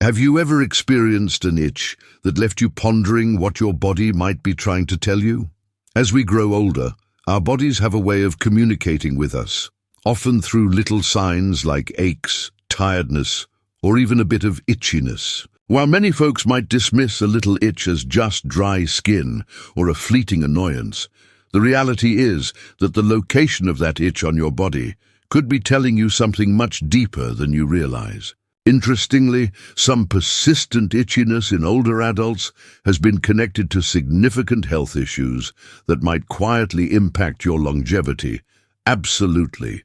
Have you ever experienced an itch that left you pondering what your body might be trying to tell you? As we grow older, our bodies have a way of communicating with us, often through little signs like aches, tiredness, or even a bit of itchiness. While many folks might dismiss a little itch as just dry skin or a fleeting annoyance, the reality is that the location of that itch on your body could be telling you something much deeper than you realize. Interestingly, some persistent itchiness in older adults has been connected to significant health issues that might quietly impact your longevity. Absolutely.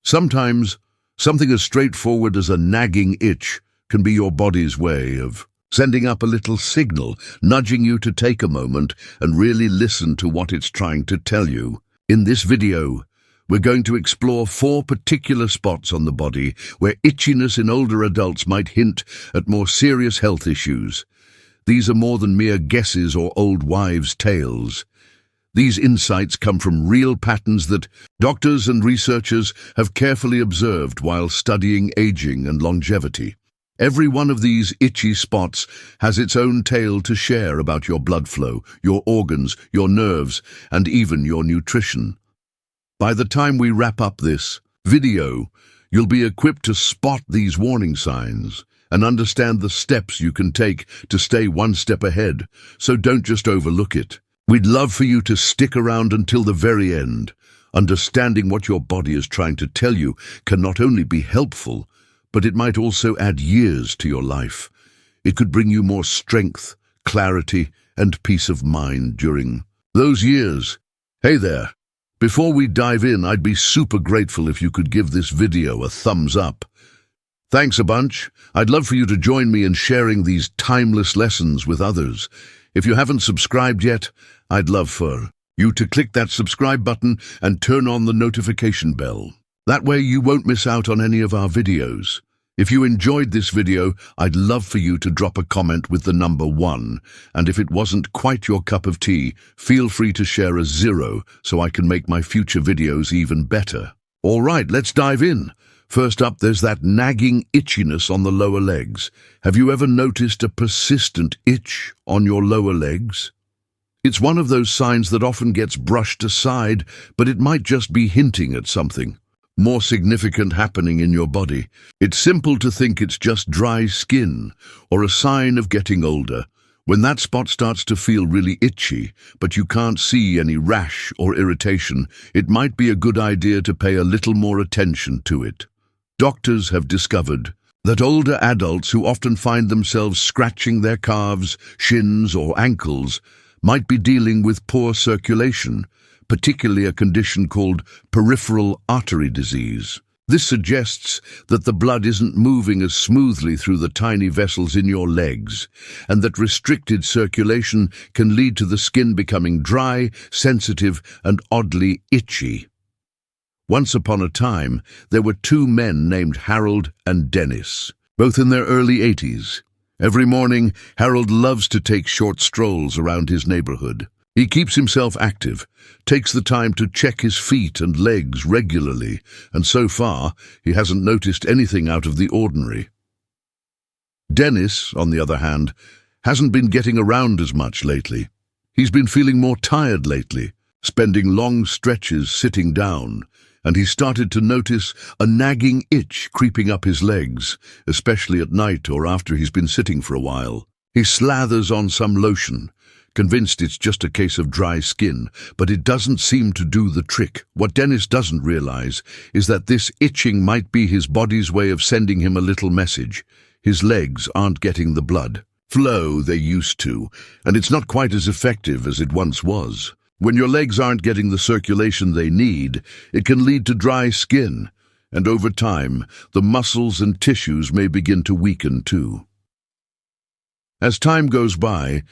Sometimes, something as straightforward as a nagging itch can be your body's way of sending up a little signal, nudging you to take a moment and really listen to what it's trying to tell you. In this video, we're going to explore 4 particular spots on the body where itchiness in older adults might hint at more serious health issues. These are more than mere guesses or old wives' tales. These insights come from real patterns that doctors and researchers have carefully observed while studying aging and longevity. Every one of these itchy spots has its own tale to share about your blood flow, your organs, your nerves, and even your nutrition. By the time we wrap up this video, you'll be equipped to spot these warning signs and understand the steps you can take to stay one step ahead, so don't just overlook it. We'd love for you to stick around until the very end. Understanding what your body is trying to tell you can not only be helpful, but it might also add years to your life. It could bring you more strength, clarity, and peace of mind during those years. Hey there! Before we dive in, I'd be super grateful if you could give this video a thumbs up. Thanks a bunch. I'd love for you to join me in sharing these timeless lessons with others. If you haven't subscribed yet, I'd love for you to click that subscribe button and turn on the notification bell. That way you won't miss out on any of our videos. If you enjoyed this video, I'd love for you to drop a comment with the number 1, and if it wasn't quite your cup of tea, feel free to share a 0 so I can make my future videos even better. All right, let's dive in. First up, there's that nagging itchiness on the lower legs. Have you ever noticed a persistent itch on your lower legs? It's one of those signs that often gets brushed aside, but it might just be hinting at something more significant happening in your body. It's simple to think it's just dry skin or a sign of getting older. When that spot starts to feel really itchy, but you can't see any rash or irritation, it might be a good idea to pay a little more attention to it. Doctors have discovered that older adults who often find themselves scratching their calves, shins, or ankles might be dealing with poor circulation, particularly a condition called peripheral artery disease. This suggests that the blood isn't moving as smoothly through the tiny vessels in your legs, and that restricted circulation can lead to the skin becoming dry, sensitive, and oddly itchy. Once upon a time, there were 2 men named Harold and Dennis, both in their early 80s. Every morning, Harold loves to take short strolls around his neighborhood. He keeps himself active, takes the time to check his feet and legs regularly, and so far, he hasn't noticed anything out of the ordinary. Dennis, on the other hand, hasn't been getting around as much lately. He's been feeling more tired lately, spending long stretches sitting down, and he started to notice a nagging itch creeping up his legs, especially at night or after he's been sitting for a while. He slathers on some lotion, convinced it's just a case of dry skin, but it doesn't seem to do the trick. What Dennis doesn't realize is that this itching might be his body's way of sending him a little message. His legs aren't getting the blood flow they used to, and it's not quite as effective as it once was. When your legs aren't getting the circulation they need, it can lead to dry skin, and over time, the muscles and tissues may begin to weaken too. As time goes by,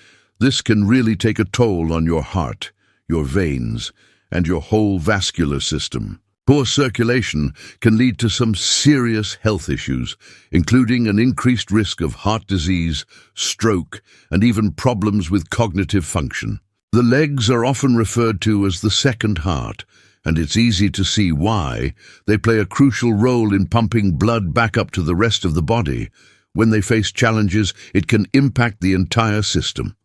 this can really take a toll on your heart, your veins, and your whole vascular system. Poor circulation can lead to some serious health issues, including an increased risk of heart disease, stroke, and even problems with cognitive function. The legs are often referred to as the second heart, and it's easy to see why. They play a crucial role in pumping blood back up to the rest of the body. When they face challenges, it can impact the entire system.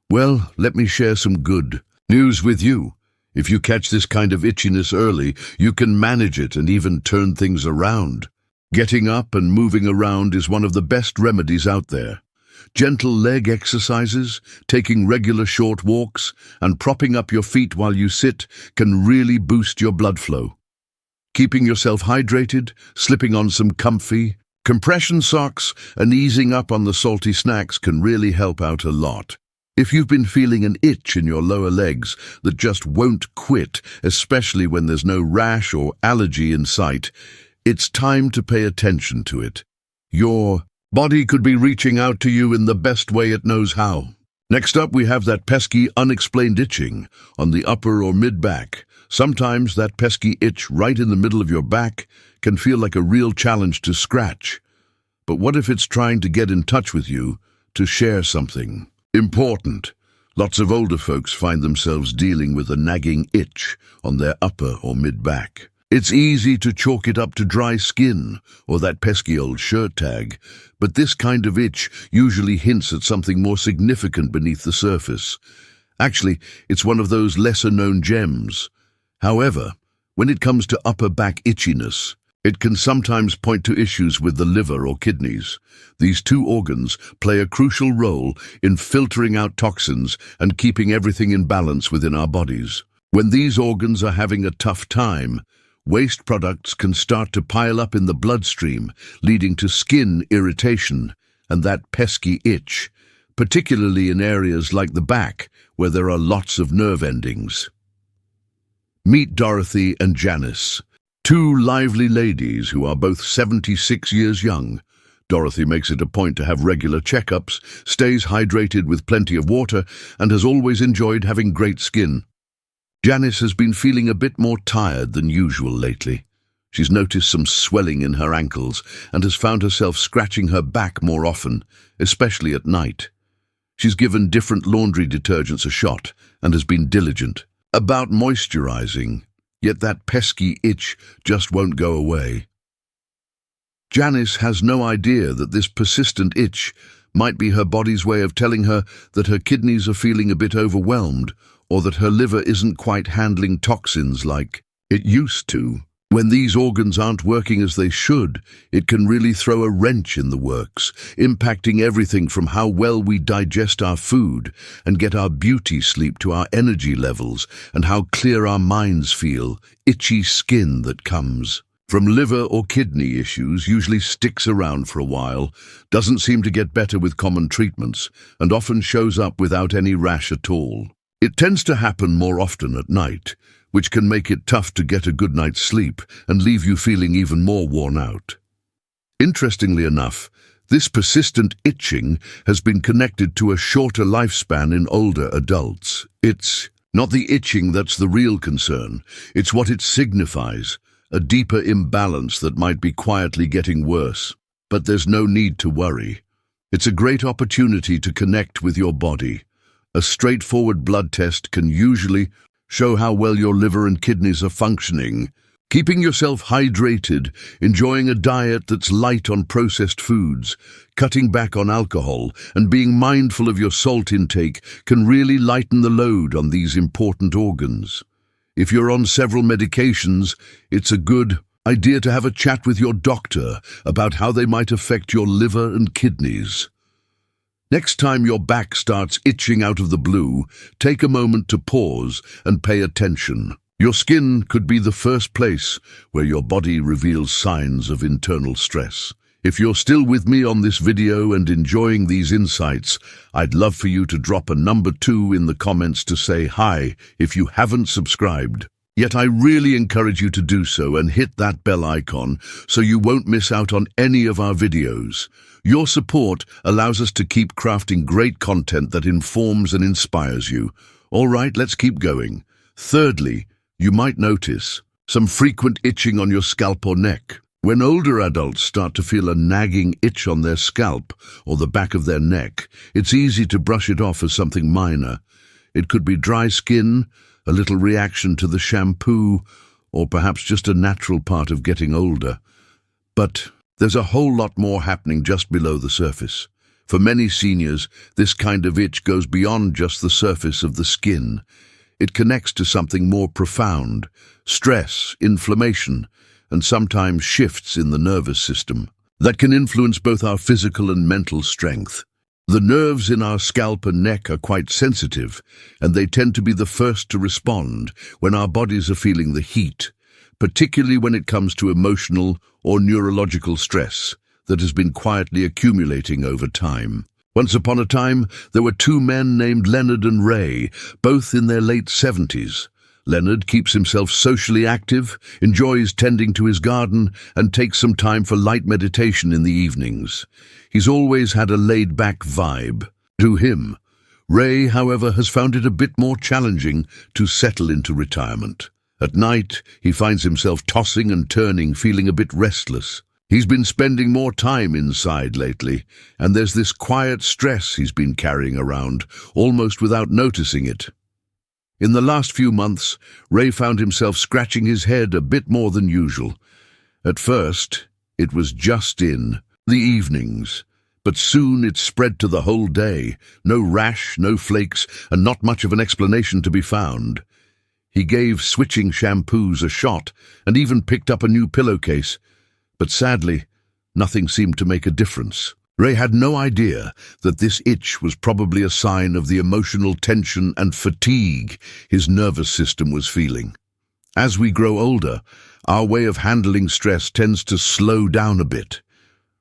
Well, let me share some good news with you. If you catch this kind of itchiness early, you can manage it and even turn things around. Getting up and moving around is one of the best remedies out there. Gentle leg exercises, taking regular short walks, and propping up your feet while you sit can really boost your blood flow. Keeping yourself hydrated, slipping on some comfy compression socks, and easing up on the salty snacks can really help out a lot. If you've been feeling an itch in your lower legs that just won't quit, especially when there's no rash or allergy in sight, it's time to pay attention to it. Your body could be reaching out to you in the best way it knows how. Next up, we have that pesky unexplained itching on the upper or mid-back. Sometimes that pesky itch right in the middle of your back can feel like a real challenge to scratch. But what if it's trying to get in touch with you to share something important? Lots of older folks find themselves dealing with a nagging itch on their upper or mid-back. It's easy to chalk it up to dry skin or that pesky old shirt tag, but this kind of itch usually hints at something more significant beneath the surface. Actually, it's one of those lesser-known gems. However, when it comes to upper back itchiness, it can sometimes point to issues with the liver or kidneys. These two organs play a crucial role in filtering out toxins and keeping everything in balance within our bodies. When these organs are having a tough time, waste products can start to pile up in the bloodstream, leading to skin irritation and that pesky itch, particularly in areas like the back, where there are lots of nerve endings. Meet Dorothy and Janice, two lively ladies who are both 76 years young. Dorothy makes it a point to have regular checkups, stays hydrated with plenty of water, and has always enjoyed having great skin. Janice has been feeling a bit more tired than usual lately. She's noticed some swelling in her ankles and has found herself scratching her back more often, especially at night. She's given different laundry detergents a shot and has been diligent about moisturizing, yet that pesky itch just won't go away. Janice has no idea that this persistent itch might be her body's way of telling her that her kidneys are feeling a bit overwhelmed, or that her liver isn't quite handling toxins like it used to. When these organs aren't working as they should, it can really throw a wrench in the works, impacting everything from how well we digest our food and get our beauty sleep to our energy levels and how clear our minds feel. Itchy skin that comes from liver or kidney issues usually sticks around for a while, doesn't seem to get better with common treatments, and often shows up without any rash at all. It tends to happen more often at night, which can make it tough to get a good night's sleep and leave you feeling even more worn out. Interestingly enough, this persistent itching has been connected to a shorter lifespan in older adults. It's not the itching that's the real concern, it's what it signifies, a deeper imbalance that might be quietly getting worse. But there's no need to worry. It's a great opportunity to connect with your body. A straightforward blood test can usually show how well your liver and kidneys are functioning. Keeping yourself hydrated, enjoying a diet that's light on processed foods, cutting back on alcohol, and being mindful of your salt intake can really lighten the load on these important organs. If you're on several medications, it's a good idea to have a chat with your doctor about how they might affect your liver and kidneys. Next time your back starts itching out of the blue, take a moment to pause and pay attention. Your skin could be the first place where your body reveals signs of internal stress. If you're still with me on this video and enjoying these insights, I'd love for you to drop a number 2 in the comments to say hi if you haven't subscribed. Yet I really encourage you to do so and hit that bell icon so you won't miss out on any of our videos. Your support allows us to keep crafting great content that informs and inspires you. All right, let's keep going. Thirdly, you might notice some frequent itching on your scalp or neck. When older adults start to feel a nagging itch on their scalp or the back of their neck, it's easy to brush it off as something minor. It could be dry skin, a little reaction to the shampoo, or perhaps just a natural part of getting older. But There's a whole lot more happening just below the surface. For many seniors, this kind of itch goes beyond just the surface of the skin. It connects to something more profound: stress, inflammation, and sometimes shifts in the nervous system that can influence both our physical and mental strength. The nerves in our scalp and neck are quite sensitive, and they tend to be the first to respond when our bodies are feeling the heat, particularly when it comes to emotional or neurological stress that has been quietly accumulating over time. Once upon a time, there were two men named Leonard and Ray, both in their late 70s. Leonard keeps himself socially active, enjoys tending to his garden, and takes some time for light meditation in the evenings. He's always had a laid-back vibe to him. Ray, however, has found it a bit more challenging to settle into retirement. At night, he finds himself tossing and turning, feeling a bit restless. He's been spending more time inside lately, and there's this quiet stress he's been carrying around, almost without noticing it. In the last few months, Ray found himself scratching his head a bit more than usual. At first, it was just in the evenings, but soon it spread to the whole day. No rash, no flakes, and not much of an explanation to be found. He gave switching shampoos a shot and even picked up a new pillowcase, but sadly, nothing seemed to make a difference. Ray had no idea that this itch was probably a sign of the emotional tension and fatigue his nervous system was feeling. As we grow older, our way of handling stress tends to slow down a bit.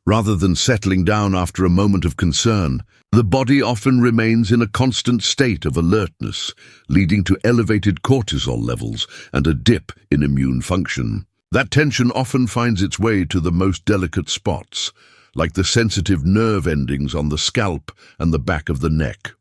Rather than settling down after a moment of concern, the body often remains in a constant state of alertness, leading to elevated cortisol levels and a dip in immune function. That tension often finds its way to the most delicate spots, like the sensitive nerve endings on the scalp and the back of the neck.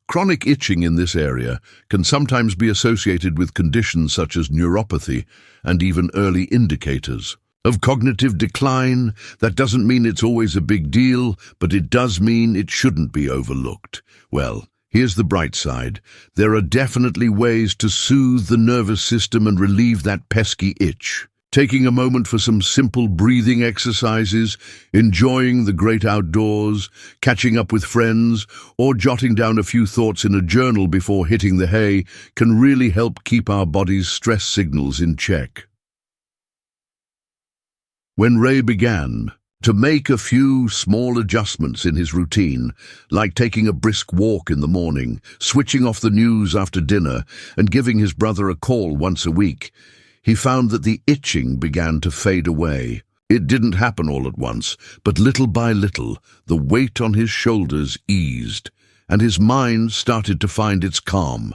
Chronic itching in this area can sometimes be associated with conditions such as neuropathy and even early indicators of cognitive decline. That doesn't mean it's always a big deal, but it does mean it shouldn't be overlooked. Well, here's the bright side. There are definitely ways to soothe the nervous system and relieve that pesky itch. Taking a moment for some simple breathing exercises, enjoying the great outdoors, catching up with friends, or jotting down a few thoughts in a journal before hitting the hay can really help keep our body's stress signals in check. When Ray began to make a few small adjustments in his routine, like taking a brisk walk in the morning, switching off the news after dinner, and giving his brother a call once a week, he found that the itching began to fade away. It didn't happen all at once, but little by little, the weight on his shoulders eased, and his mind started to find its calm.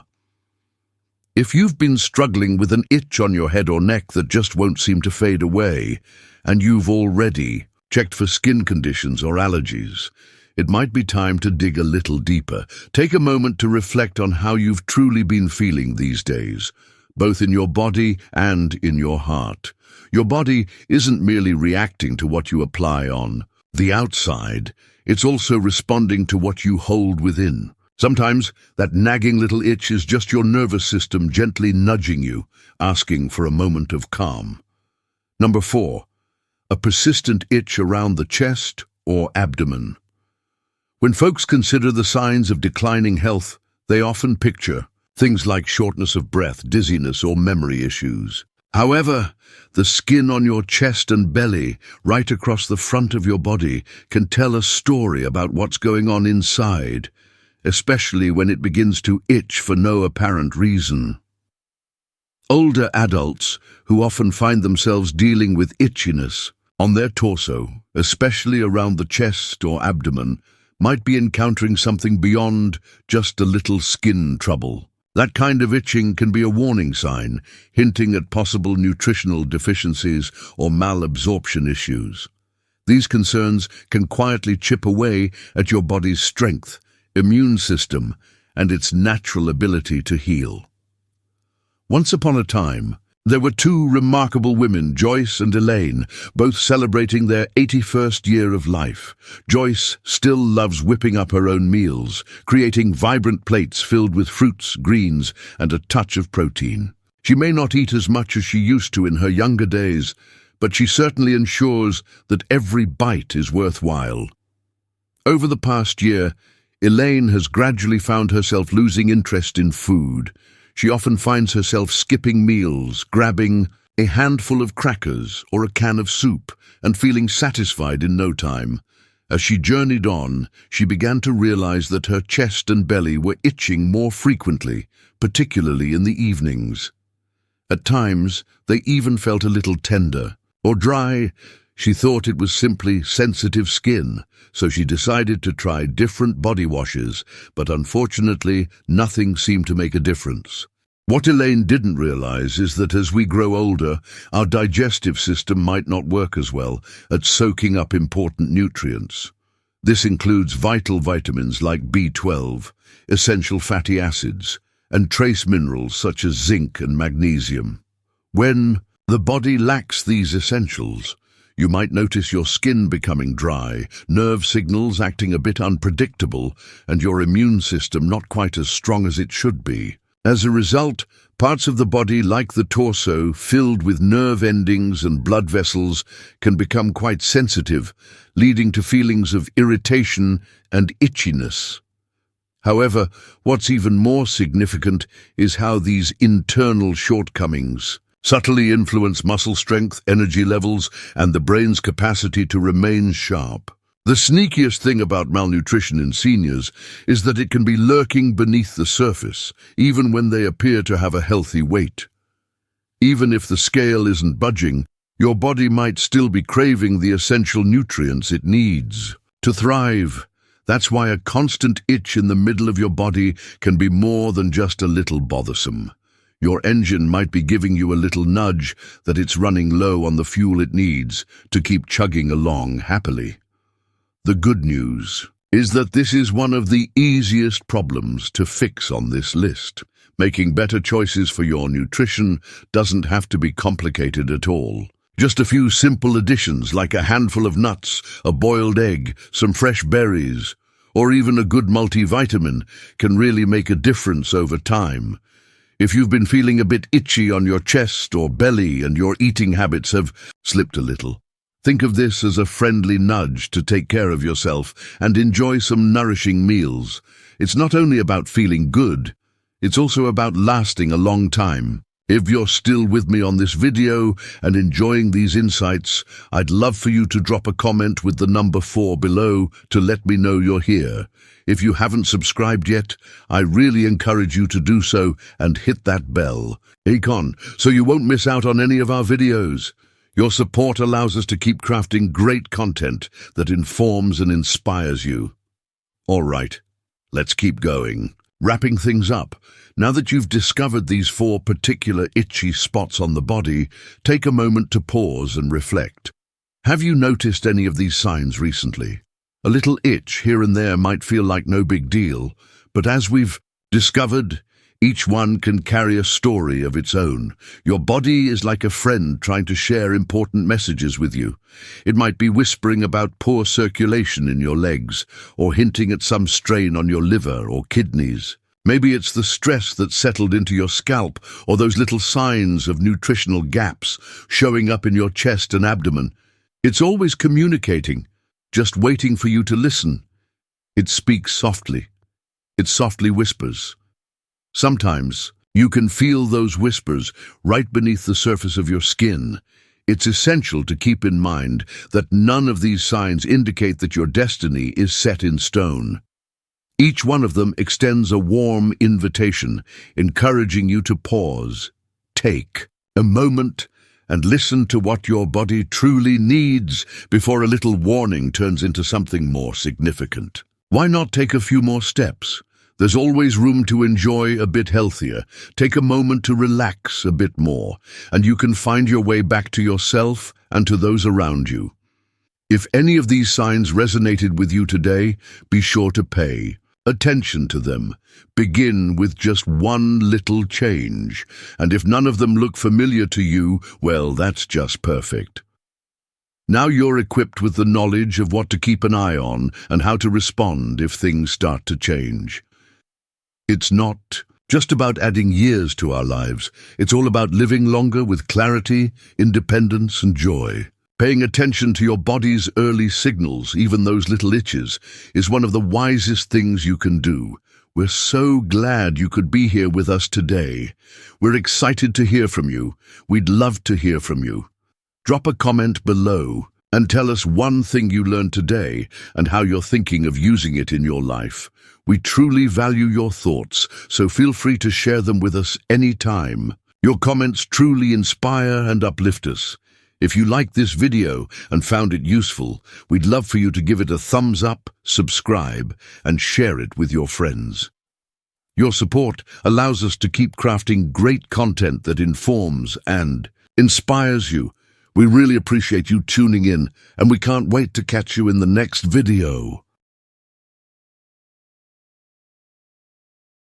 If you've been struggling with an itch on your head or neck that just won't seem to fade away, and you've already checked for skin conditions or allergies, it might be time to dig a little deeper. Take a moment to reflect on how you've truly been feeling these days, both in your body and in your heart. Your body isn't merely reacting to what you apply on the outside, it's also responding to what you hold within. Sometimes that nagging little itch is just your nervous system gently nudging you, asking for a moment of calm. Number 4. A persistent itch around the chest or abdomen. When folks consider the signs of declining health, they often picture things like shortness of breath, dizziness, or memory issues. However, the skin on your chest and belly, right across the front of your body, can tell a story about what's going on inside, especially when it begins to itch for no apparent reason. Older adults, who often find themselves dealing with itchiness on their torso, especially around the chest or abdomen, might be encountering something beyond just a little skin trouble. That kind of itching can be a warning sign, hinting at possible nutritional deficiencies or malabsorption issues. These concerns can quietly chip away at your body's strength, immune system, and its natural ability to heal. Once upon a time, there were two remarkable women, Joyce and Elaine, both celebrating their 81st year of life. Joyce still loves whipping up her own meals, creating vibrant plates filled with fruits, greens, and a touch of protein. She may not eat as much as she used to in her younger days, but she certainly ensures that every bite is worthwhile. Over the past year, Elaine has gradually found herself losing interest in food. She often finds herself skipping meals, grabbing a handful of crackers or a can of soup, and feeling satisfied in no time. As she journeyed on, she began to realize that her chest and belly were itching more frequently, particularly in the evenings. At times, they even felt a little tender or dry. She thought it was simply sensitive skin, so she decided to try different body washes, but unfortunately, nothing seemed to make a difference. What Elaine didn't realize is that as we grow older, our digestive system might not work as well at soaking up important nutrients. This includes vital vitamins like B12, essential fatty acids, and trace minerals such as zinc and magnesium. When the body lacks these essentials, you might notice your skin becoming dry, nerve signals acting a bit unpredictable, and your immune system not quite as strong as it should be. As a result, parts of the body like the torso, filled with nerve endings and blood vessels, can become quite sensitive, leading to feelings of irritation and itchiness. However, what's even more significant is how these internal shortcomings subtly influence muscle strength, energy levels, and the brain's capacity to remain sharp. The sneakiest thing about malnutrition in seniors is that it can be lurking beneath the surface, even when they appear to have a healthy weight. Even if the scale isn't budging, your body might still be craving the essential nutrients it needs to thrive. That's why a constant itch in the middle of your body can be more than just a little bothersome. Your engine might be giving you a little nudge that it's running low on the fuel it needs to keep chugging along happily. The good news is that this is one of the easiest problems to fix on this list. Making better choices for your nutrition doesn't have to be complicated at all. Just a few simple additions like a handful of nuts, a boiled egg, some fresh berries, or even a good multivitamin can really make a difference over time. If you've been feeling a bit itchy on your chest or belly and your eating habits have slipped a little, think of this as a friendly nudge to take care of yourself and enjoy some nourishing meals. It's not only about feeling good, it's also about lasting a long time. If you're still with me on this video and enjoying these insights, I'd love for you to drop a comment with the number 4 below to let me know you're here. If you haven't subscribed yet, I really encourage you to do so and hit that bell icon so you won't miss out on any of our videos. Your support allows us to keep crafting great content that informs and inspires you. All right, let's keep going. Wrapping things up, now that you've discovered these 4 particular itchy spots on the body, take a moment to pause and reflect. Have you noticed any of these signs recently? A little itch here and there might feel like no big deal, but as we've discovered, each one can carry a story of its own. Your body is like a friend trying to share important messages with you. It might be whispering about poor circulation in your legs, or hinting at some strain on your liver or kidneys. Maybe it's the stress that's settled into your scalp, or those little signs of nutritional gaps showing up in your chest and abdomen. It's always communicating, just waiting for you to listen. It speaks softly. It softly whispers. Sometimes you can feel those whispers right beneath the surface of your skin. It's essential to keep in mind that none of these signs indicate that your destiny is set in stone. Each one of them extends a warm invitation, encouraging you to pause, take a moment, and listen to what your body truly needs before a little warning turns into something more significant. Why not take a few more steps? There's always room to enjoy a bit healthier. Take a moment to relax a bit more, and you can find your way back to yourself and to those around you. If any of these signs resonated with you today, be sure to pay attention to them. Begin with just one little change, and if none of them look familiar to you, well, that's just perfect. Now you're equipped with the knowledge of what to keep an eye on and how to respond if things start to change. It's not just about adding years to our lives. It's all about living longer with clarity, independence, and joy. Paying attention to your body's early signals, even those little itches, is one of the wisest things you can do. We're so glad you could be here with us today. We're excited to hear from you. We'd love to hear from you. Drop a comment below and tell us one thing you learned today and how you're thinking of using it in your life. We truly value your thoughts, so feel free to share them with us anytime. Your comments truly inspire and uplift us. If you liked this video and found it useful, we'd love for you to give it a thumbs up, subscribe, and share it with your friends. Your support allows us to keep crafting great content that informs and inspires you. We really appreciate you tuning in, and we can't wait to catch you in the next video.